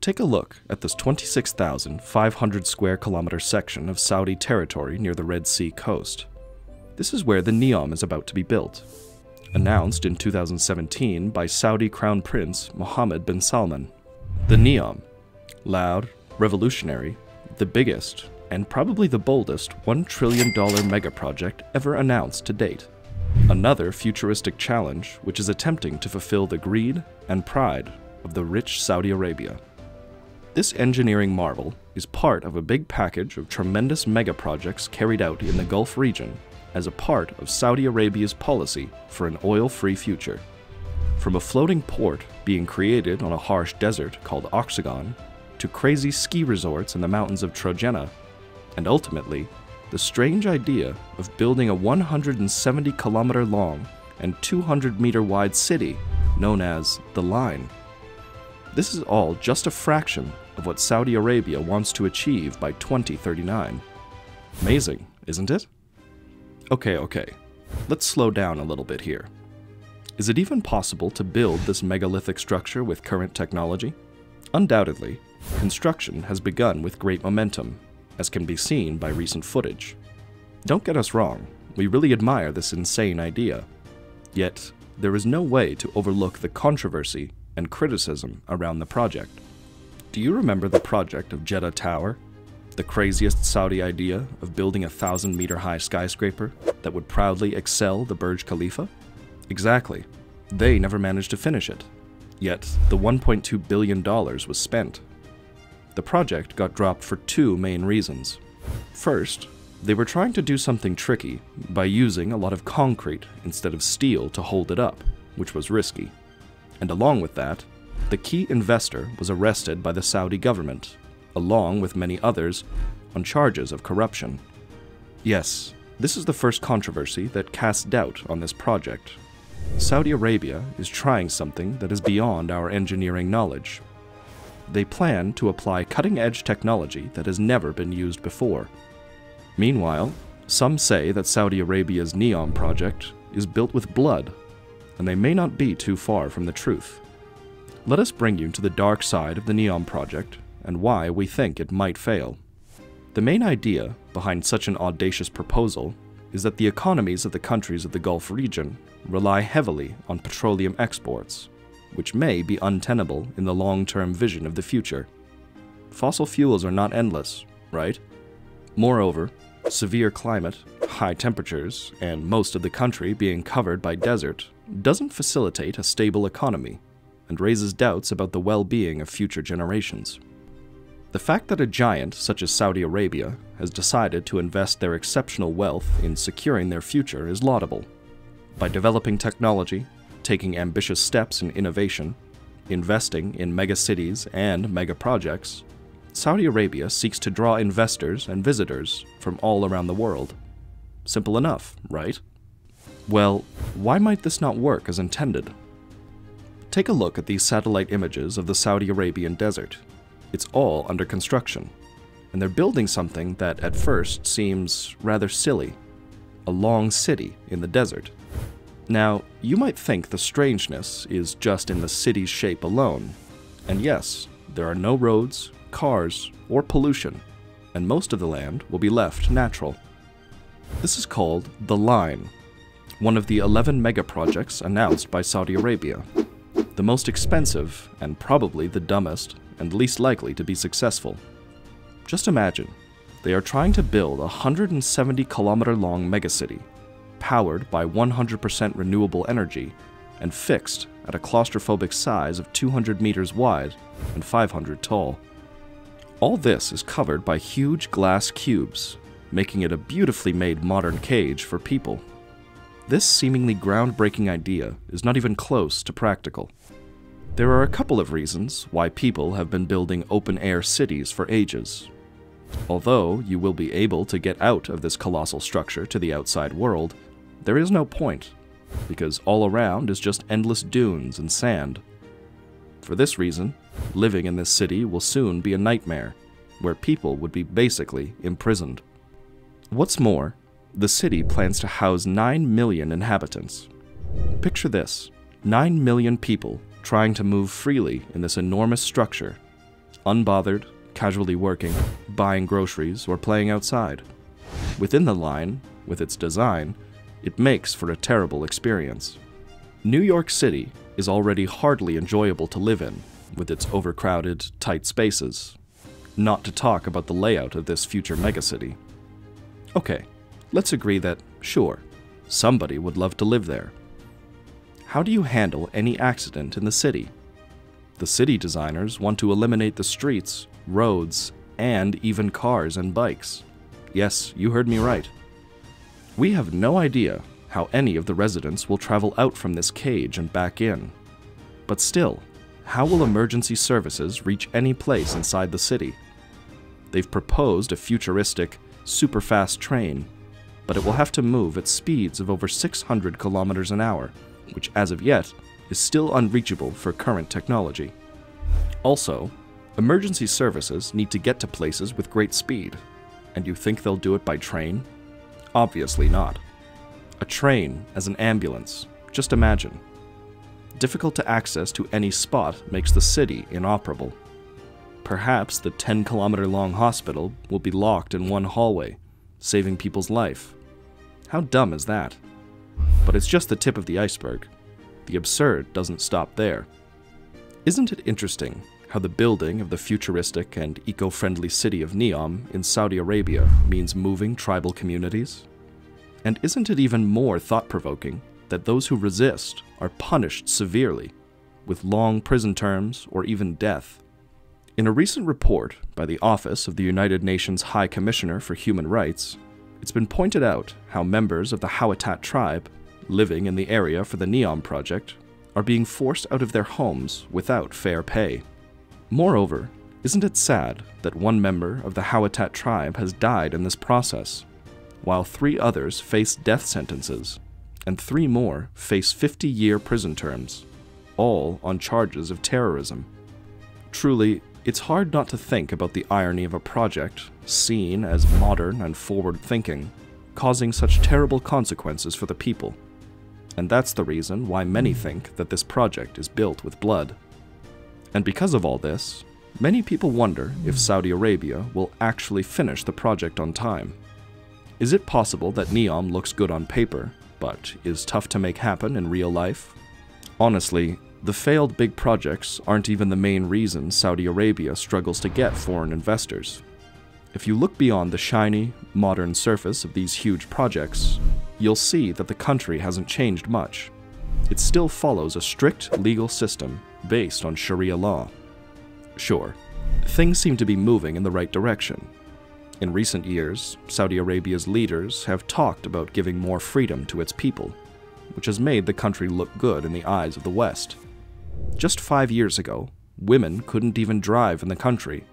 Take a look at this 26,500 square kilometer section of Saudi territory near the Red Sea coast. This is where the NEOM is about to be built. Announced in 2017 by Saudi Crown Prince Mohammed bin Salman. The NEOM. Loud, revolutionary, the biggest, and probably the boldest $1 trillion megaproject ever announced to date. Another futuristic challenge which is attempting to fulfill the greed and pride of the rich Saudi Arabia. This engineering marvel is part of a big package of tremendous megaprojects carried out in the Gulf region as a part of Saudi Arabia's policy for an oil-free future. From a floating port being created on a harsh desert called Oxagon, to crazy ski resorts in the mountains of Trojena, and ultimately, the strange idea of building a 170-kilometer long and 200-meter wide city known as the Line. This is all just a fraction of what Saudi Arabia wants to achieve by 2039. Amazing, isn't it? Okay, let's slow down a little bit here. Is it even possible to build this megalithic structure with current technology? Undoubtedly, construction has begun with great momentum, as can be seen by recent footage. Don't get us wrong, we really admire this insane idea. Yet, there is no way to overlook the controversy and criticism around the project. Do you remember the project of Jeddah Tower? The craziest Saudi idea of building a 1,000-meter high skyscraper that would proudly excel the Burj Khalifa? Exactly. They never managed to finish it. Yet, the $1.2 billion was spent. The project got dropped for two main reasons. First, they were trying to do something tricky by using a lot of concrete instead of steel to hold it up, which was risky. And along with that, the key investor was arrested by the Saudi government, along with many others, on charges of corruption. Yes, this is the first controversy that casts doubt on this project. Saudi Arabia is trying something that is beyond our engineering knowledge. They plan to apply cutting-edge technology that has never been used before. Meanwhile, some say that Saudi Arabia's NEOM project is built with blood, and they may not be too far from the truth. Let us bring you to the dark side of the NEOM project and why we think it might fail. The main idea behind such an audacious proposal is that the economies of the countries of the Gulf region rely heavily on petroleum exports, which may be untenable in the long-term vision of the future. Fossil fuels are not endless, right? Moreover, severe climate, high temperatures, and most of the country being covered by desert doesn't facilitate a stable economy and raises doubts about the well-being of future generations. The fact that a giant such as Saudi Arabia has decided to invest their exceptional wealth in securing their future is laudable. By developing technology, taking ambitious steps in innovation, investing in megacities and megaprojects, Saudi Arabia seeks to draw investors and visitors from all around the world. Simple enough, right? Well, why might this not work as intended? Take a look at these satellite images of the Saudi Arabian desert. It's all under construction, and they're building something that at first seems rather silly, a long city in the desert. Now, you might think the strangeness is just in the city's shape alone, and yes, there are no roads, cars, or pollution, and most of the land will be left natural. This is called the Line, one of the 11 megaprojects announced by Saudi Arabia, the most expensive and probably the dumbest and least likely to be successful. Just imagine, they are trying to build a 170-kilometer-long megacity, powered by 100% renewable energy and fixed at a claustrophobic size of 200 meters wide and 500 tall. All this is covered by huge glass cubes, making it a beautifully made modern cage for people. This seemingly groundbreaking idea is not even close to practical. There are a couple of reasons why people have been building open-air cities for ages. Although you will be able to get out of this colossal structure to the outside world, there is no point, because all around is just endless dunes and sand. For this reason, living in this city will soon be a nightmare, where people would be basically imprisoned. What's more, the city plans to house 9 million inhabitants. Picture this, 9 million people trying to move freely in this enormous structure, unbothered, casually working, buying groceries, or playing outside. Within the line, with its design, it makes for a terrible experience. New York City is already hardly enjoyable to live in, with its overcrowded, tight spaces. Not to talk about the layout of this future megacity. Okay, let's agree that, sure, somebody would love to live there. How do you handle any accident in the city? The city designers want to eliminate the streets, roads, and even cars and bikes. Yes, you heard me right. We have no idea how any of the residents will travel out from this cage and back in. But still, how will emergency services reach any place inside the city? They've proposed a futuristic, super-fast train, but it will have to move at speeds of over 600 kilometers an hour, which as of yet is still unreachable for current technology. Also, emergency services need to get to places with great speed, and you think they'll do it by train? Obviously not. A train as an ambulance, just imagine. Difficult to access to any spot makes the city inoperable. Perhaps the 10-kilometer-long hospital will be locked in one hallway, saving people's life. How dumb is that? But it's just the tip of the iceberg. The absurd doesn't stop there. Isn't it interesting how the building of the futuristic and eco-friendly city of NEOM in Saudi Arabia means moving tribal communities? And isn't it even more thought-provoking that those who resist are punished severely, with long prison terms or even death? In a recent report by the Office of the United Nations High Commissioner for Human Rights, it's been pointed out how members of the Hawatat tribe, living in the area for the NEOM project, are being forced out of their homes without fair pay. Moreover, isn't it sad that one member of the Hawatat tribe has died in this process, while 3 others face death sentences, and 3 more face 50-year prison terms, all on charges of terrorism? Truly, it's hard not to think about the irony of a project, seen as modern and forward-thinking, causing such terrible consequences for the people. And that's the reason why many think that this project is built with blood. And because of all this, many people wonder if Saudi Arabia will actually finish the project on time. Is it possible that NEOM looks good on paper, but is tough to make happen in real life? Honestly, the failed big projects aren't even the main reason Saudi Arabia struggles to get foreign investors. If you look beyond the shiny, modern surface of these huge projects, you'll see that the country hasn't changed much. It still follows a strict legal system based on Sharia law. Sure, things seem to be moving in the right direction. In recent years, Saudi Arabia's leaders have talked about giving more freedom to its people, which has made the country look good in the eyes of the West. Just 5 years ago, women couldn't even drive in the country.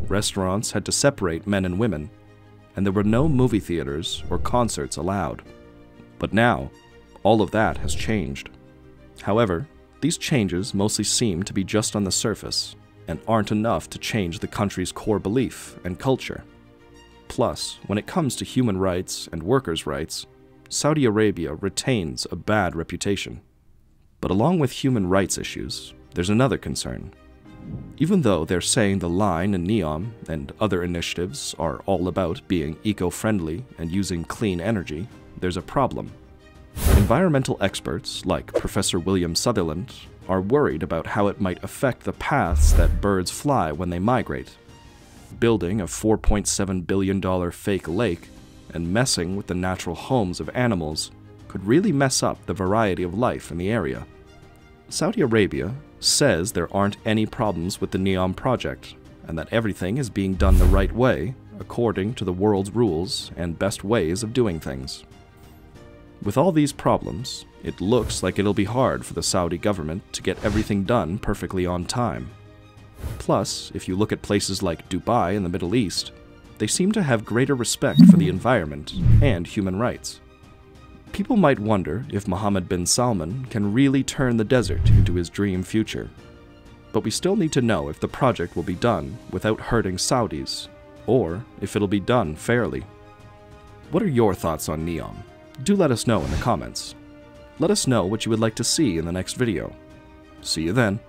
Restaurants had to separate men and women, and there were no movie theaters or concerts allowed. But now, all of that has changed. However, these changes mostly seem to be just on the surface, and aren't enough to change the country's core belief and culture. Plus, when it comes to human rights and workers' rights, Saudi Arabia retains a bad reputation. But along with human rights issues, there's another concern. Even though they're saying the line in NEOM and other initiatives are all about being eco-friendly and using clean energy, there's a problem. Environmental experts, like Professor William Sutherland, are worried about how it might affect the paths that birds fly when they migrate. Building a $4.7 billion fake lake and messing with the natural homes of animals could really mess up the variety of life in the area. Saudi Arabia says there aren't any problems with the NEOM project, and that everything is being done the right way, according to the world's rules and best ways of doing things. With all these problems, it looks like it'll be hard for the Saudi government to get everything done perfectly on time. Plus, if you look at places like Dubai in the Middle East, they seem to have greater respect for the environment and human rights. People might wonder if Mohammed bin Salman can really turn the desert into his dream future. But we still need to know if the project will be done without hurting Saudis, or if it'll be done fairly. What are your thoughts on NEOM? Do let us know in the comments. Let us know what you would like to see in the next video. See you then.